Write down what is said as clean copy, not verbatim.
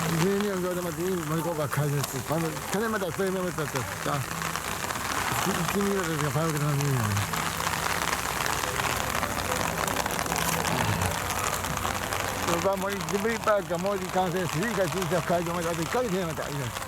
Disegno ancora mattina, ma come a casa, quando se ne mette a fare, mi mette a testa. Ti miro che fare che non mi va a morire di prima, che muore di cancer, si dica, si dice a casa, ma da piccoli se ne mette a casa.